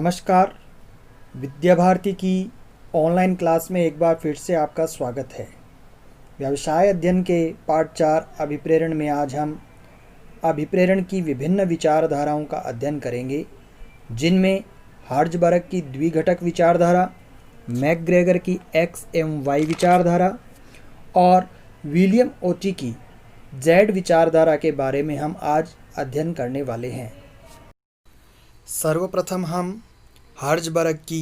नमस्कार। विद्या भारती की online class में एक बार फिर से आपका स्वागत है। व्यवसाय अध्ययन के पाठ 4 अभिप्रेरण में आज हम अभिप्रेरण की विभिन्न विचारधाराओं का अध्ययन करेंगे, जिनमें हार्ज़बर्ग की द्विघटक विचारधारा, मैकग्रेगर की एक्स एवं वाई विचारधारा और विलियम ओची की जेड विचारधारा के बारे में हम आज अध्ययन करने वाले हैं। सर्वप्रथम हम हार्ज़बर्ग की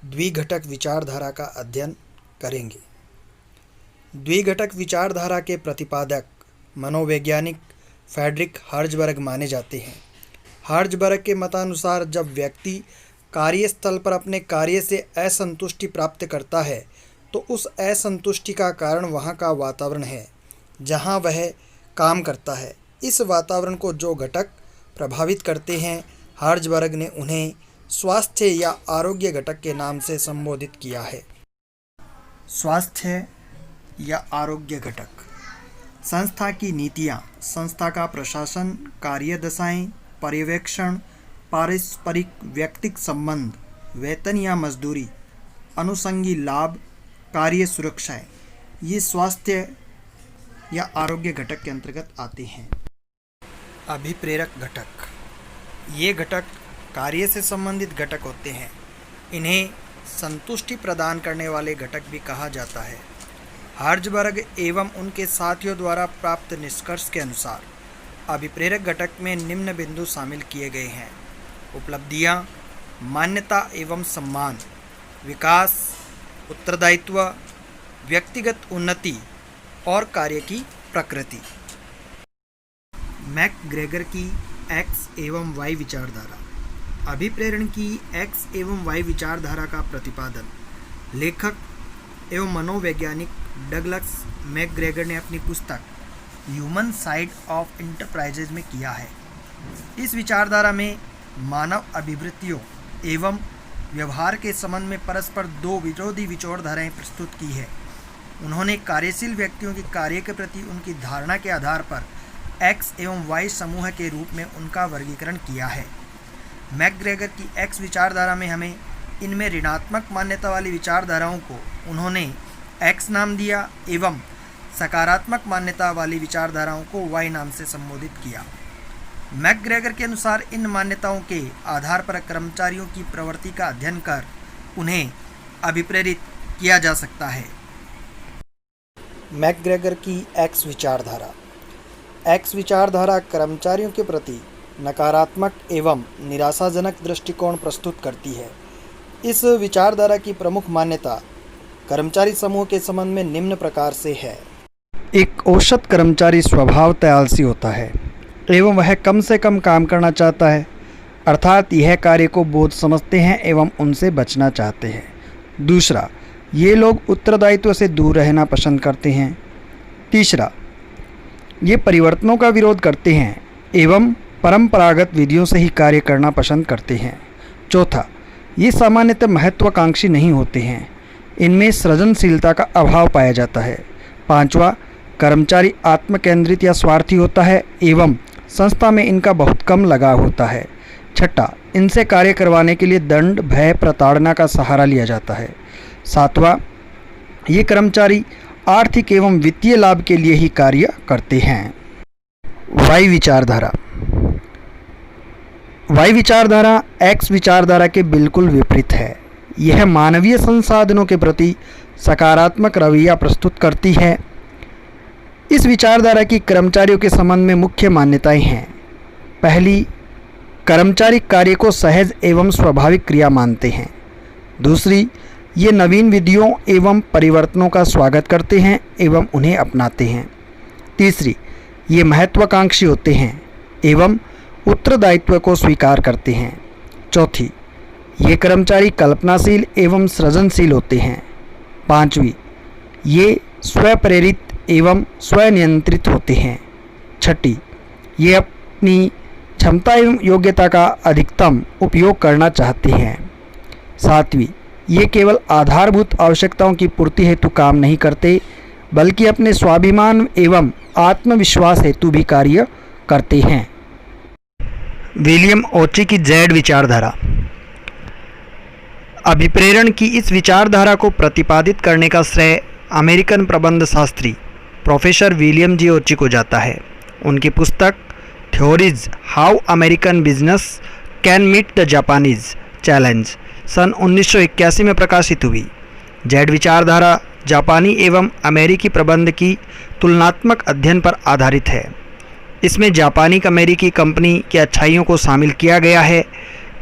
द्विघटक विचारधारा का अध्ययन करेंगे। द्विघटक विचारधारा के प्रतिपादक मनोवैज्ञानिक फ्रेडरिक हार्ज़बर्ग माने जाते हैं। हार्ज़बर्ग के मतानुसार जब व्यक्ति कार्यस्थल पर अपने कार्य से असंतुष्टि प्राप्त करता है तो उस असंतुष्टि का कारण वहाँ का वातावरण है जहाँ वह काम करता है। इस वातावरण को जो घटक प्रभावित करते हैं, हार्ज़बर्ग ने उन्हें स्वास्थ्य या आरोग्य घटक के नाम से संबोधित किया है। स्वास्थ्य या आरोग्य घटक: संस्था की नीतियाँ, संस्था का प्रशासन, कार्यदशाएं, पर्यवेक्षण, पारस्परिक व्यक्तिगत संबंध, वेतन या मजदूरी, अनुषंगी लाभ, कार्य सुरक्षाएं, ये स्वास्थ्य या आरोग्य घटक के अंतर्गत आते हैं। अभिप्रेरक घटक: ये घटक कार्य से संबंधित घटक होते हैं। इन्हें संतुष्टि प्रदान करने वाले घटक भी कहा जाता है। हार्ज़बर्ग एवं उनके साथियों द्वारा प्राप्त निष्कर्ष के अनुसार अभिप्रेरक घटक में निम्न बिंदु शामिल किए गए हैं: उपलब्धियां, मान्यता एवं सम्मान, विकास, उत्तरदायित्व, व्यक्तिगत उन्नति और कार्य की प्रकृति। मैकग्रेगर की एक्स एवं वाई विचारधारा: अभिप्रेरण की एक्स एवं वाई विचारधारा का प्रतिपादन लेखक एवं मनोवैज्ञानिक डगलस मैकग्रेगर ने अपनी पुस्तक ह्यूमन साइड ऑफ इंटरप्राइजेज में किया है। इस विचारधारा में मानव अभिवृत्तियों एवं व्यवहार के संबंध में परस्पर दो विरोधी विचारधाराएं प्रस्तुत की है। उन्होंने कार्यशील व्यक्तियों के कार्य के प्रति उनकी धारणा के आधार पर एक्स एवं वाई समूह के रूप में उनका वर्गीकरण किया है। मैकग्रेगर की एक्स विचारधारा में हमें इनमें ऋणात्मक मान्यता वाली विचारधाराओं को उन्होंने एक्स नाम दिया एवं सकारात्मक मान्यता वाली विचारधाराओं को वाई नाम से संबोधित किया। मैकग्रेगर के अनुसार इन मान्यताओं के आधार पर कर्मचारियों की प्रवृत्ति का अध्ययन कर उन्हें अभिप्रेरित किया जा सकता है। मैकग्रेगर की एक्स विचारधारा: एक्स विचारधारा कर्मचारियों के प्रति नकारात्मक एवं निराशाजनक दृष्टिकोण प्रस्तुत करती है। इस विचारधारा की प्रमुख मान्यता कर्मचारी समूह के संबंध में निम्न प्रकार से है। एक औसत कर्मचारी स्वभावतः आलसी होता है एवं वह कम से कम काम करना चाहता है, अर्थात यह कार्य को बोझ समझते हैं एवं उनसे बचना चाहते हैं। दूसरा, ये लोग उत्तरदायित्व से दूर रहना पसंद करते हैं। तीसरा, ये परिवर्तनों का विरोध करते हैं एवं परंपरागत विधियों से ही कार्य करना पसंद करते हैं। चौथा, ये सामान्यतः महत्वाकांक्षी नहीं होते हैं। इनमें सृजनशीलता का अभाव पाया जाता है। पांचवा, कर्मचारी आत्मकेंद्रित या स्वार्थी होता है एवं संस्था में इनका बहुत कम लगाव होता है। छठा, इनसे कार्य करवाने के लिए दंड, भय, प्रताड़ना का सहारा लिया जाता है। सातवां, ये कर्मचारी आर्थिक एवं वित्तीय लाभ के लिए ही कार्य करते हैं। वाई विचारधारा: वाई विचारधारा एक्स विचारधारा के बिल्कुल विपरीत है। यह मानवीय संसाधनों के प्रति सकारात्मक रवैया प्रस्तुत करती है। इस विचारधारा की कर्मचारियों के संबंध में मुख्य मान्यताएं हैं। पहली, कर्मचारी कार्य को सहज एवं स्वाभाविक क्रिया मानते हैं। दूसरी, ये नवीन विधियों एवं परिवर्तनों का स्वागत करते हैं एवं उन्हें अपनाते हैं। तीसरी, ये महत्वाकांक्षी होते हैं एवं उत्तरदायित्व को स्वीकार करते हैं। चौथी, ये कर्मचारी कल्पनाशील एवं सृजनशील होते हैं। पांचवी, ये स्वप्रेरित एवं स्वनियंत्रित होते हैं। छठी, ये अपनी क्षमता एवं योग्यता का अधिकतम उपयोग करना चाहते हैं। सातवीं, ये केवल आधारभूत आवश्यकताओं की पूर्ति हेतु काम नहीं करते बल्कि अपने स्वाभिमान एवं आत्मविश्वास हेतु भी कार्य करते हैं। विलियम ओची की जेड विचारधारा: अभिप्रेरण की इस विचारधारा को प्रतिपादित करने का श्रेय अमेरिकन प्रबंध शास्त्री प्रोफेसर विलियम जी ओची को जाता है। उनकी पुस्तक theory Z how American business can meet the Japanese challenge सन 1981 में प्रकाशित हुई। जेड विचारधारा जापानी एवं अमेरिकी प्रबंध की तुलनात्मक अध्ययन पर आधारित है। इसमें जापानी अमेरिकी कंपनी की अच्छाइयों को शामिल किया गया है।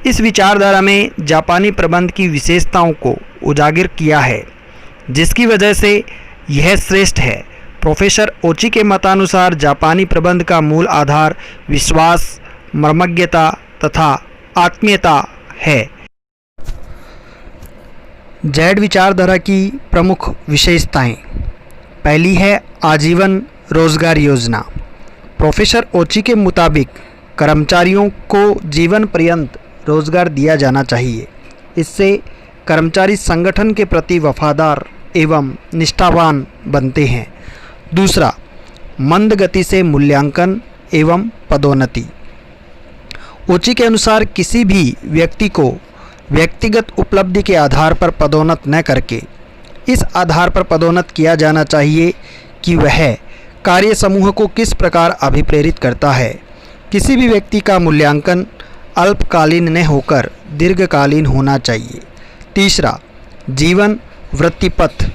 इस विचारधारा में जापानी प्रबंध की विशेषताओं को उजागर किया है, जिसकी वजह से यह श्रेष्ठ है। प्रोफेसर ओची के मतानुसार जापानी प्रबंध का मूल आधार विश्वास, मर्मज्ञता तथा आत्मीयता है। जेड विचारधारा की प्रमुख विशेषताएं। पहली है आजीवन रोजगार योजना। प्रोफेसर ओची के मुताबिक कर्मचारियों को जीवन पर्यंत रोजगार दिया जाना चाहिए। इससे कर्मचारी संगठन के प्रति वफादार एवं निष्ठावान बनते हैं। दूसरा, मंद गति से मूल्यांकन एवं पदोन्नति। ओची के अनुसार किसी भी व्यक्ति को व्यक्तिगत उपलब्धि के आधार पर पदोन्नत न करके इस आधार पर पदोन्नत किया जाना चाहिए कि वह कार्य समूह को किस प्रकार अभिप्रेरित करता है। किसी भी व्यक्ति का मूल्यांकन अल्पकालीन न होकर दीर्घकालीन होना चाहिए। तीसरा, जीवन वृत्ति पथ।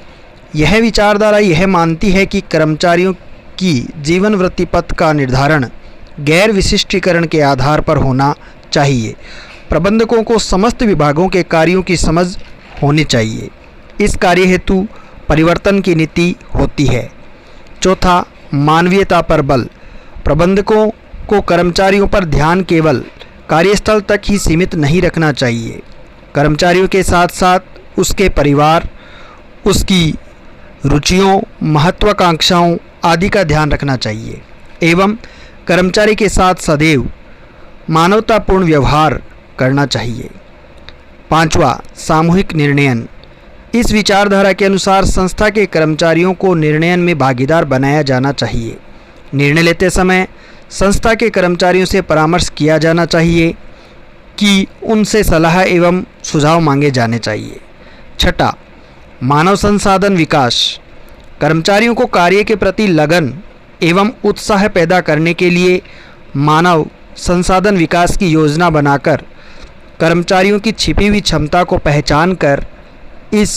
यह विचारधारा यह मानती है कि कर्मचारियों की जीवन वृत्ति पथ का निर्धारण गैर विशिष्टीकरण के आधार पर होना चाहिए। प्रबंधकों को समस्त विभागों के कार्यों की समझ होनी चाहिए। इस कार्य हेतु परिवर्तन की नीति होती है। चौथा, मानवीयता पर बल। प्रबंधकों को कर्मचारियों पर ध्यान केवल कार्यस्थल तक ही सीमित नहीं रखना चाहिए। कर्मचारियों के साथ साथ उसके परिवार, उसकी रुचियों, महत्वाकांक्षाओं आदि का ध्यान रखना चाहिए एवं कर्मचारी के साथ सदैव मानवतापूर्ण व्यवहार करना चाहिए। पांचवा, सामूहिक निर्णयन। इस विचारधारा के अनुसार संस्था के कर्मचारियों को निर्णयन में भागीदार बनाया जाना चाहिए। निर्णय लेते समय संस्था के कर्मचारियों से परामर्श किया जाना चाहिए कि उनसे सलाह एवं सुझाव मांगे जाने चाहिए। छठा, मानव संसाधन विकास। कर्मचारियों को कार्य के प्रति लगन एवं उत्साह पैदा करने के लिए मानव संसाधन विकास की योजना बनाकर कर्मचारियों की छिपी हुई क्षमता को पहचान कर इस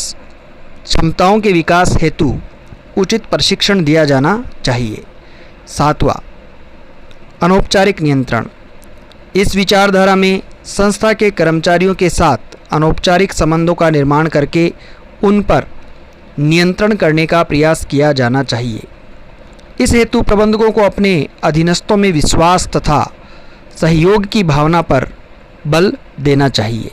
क्षमताओं के विकास हेतु उचित प्रशिक्षण दिया जाना चाहिए। सातवां, अनौपचारिक नियंत्रण। इस विचारधारा में संस्था के कर्मचारियों के साथ अनौपचारिक संबंधों का निर्माण करके उन पर नियंत्रण करने का प्रयास किया जाना चाहिए। इस हेतु प्रबंधकों को अपने अधीनस्थों में विश्वास तथा सहयोग की भावना पर बल देना चाहिए।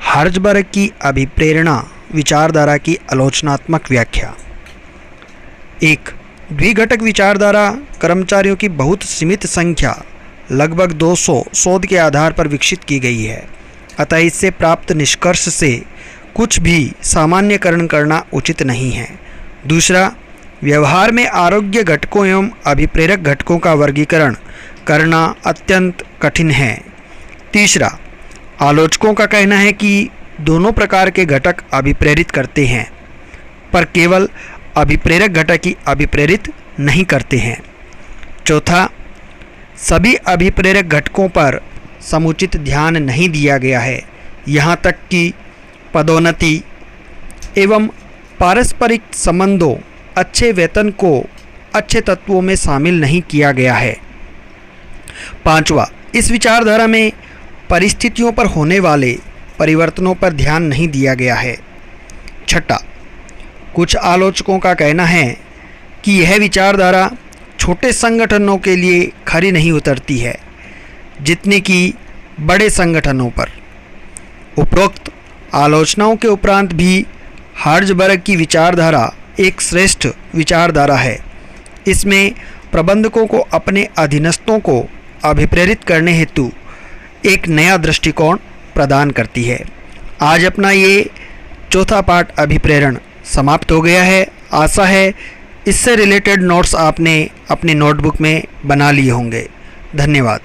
हर्ज़बर्ग की अभिप्रेरणा विचारधारा की आलोचनात्मक व्याख्या। एक, द्विघटक विचारधारा कर्मचारियों की बहुत सीमित संख्या लगभग 200 शोध के आधार पर विकसित की गई है, अतः इससे प्राप्त निष्कर्ष से कुछ भी सामान्यकरण करना उचित नहीं है। दूसरा, व्यवहार में आरोग्य घटकों एवं अभिप्रेरक घटकों का वर्गीकरण करना अत्यंत कठिन है। तीसरा, आलोचकों का कहना है कि दोनों प्रकार के घटक अभिप्रेरित करते हैं, पर केवल अभिप्रेरक घटक ही अभिप्रेरित नहीं करते हैं। चौथा, सभी अभिप्रेरक घटकों पर समुचित ध्यान नहीं दिया गया है, यहाँ तक कि पदोन्नति एवं पारस्परिक संबंधों, अच्छे वेतन को अच्छे तत्वों में शामिल नहीं किया गया है। पांचवा, इस विचारधारा में परिस्थितियों पर होने वाले परिवर्तनों पर ध्यान नहीं दिया गया है। छठा, कुछ आलोचकों का कहना है कि यह विचारधारा छोटे संगठनों के लिए खरी नहीं उतरती है जितनी कि बड़े संगठनों पर। उपरोक्त आलोचनाओं के उपरांत भी हर्ज़बर्ग की विचारधारा एक श्रेष्ठ विचारधारा है। इसमें प्रबंधकों को अपने अधीनस्थों को अभिप्रेरित करने हेतु एक नया दृष्टिकोण प्रदान करती है। आज अपना ये चौथा पाठ अभिप्रेरण समाप्त हो गया है। आशा है इससे रिलेटेड नोट्स आपने अपनी नोटबुक में बना लिए होंगे। धन्यवाद।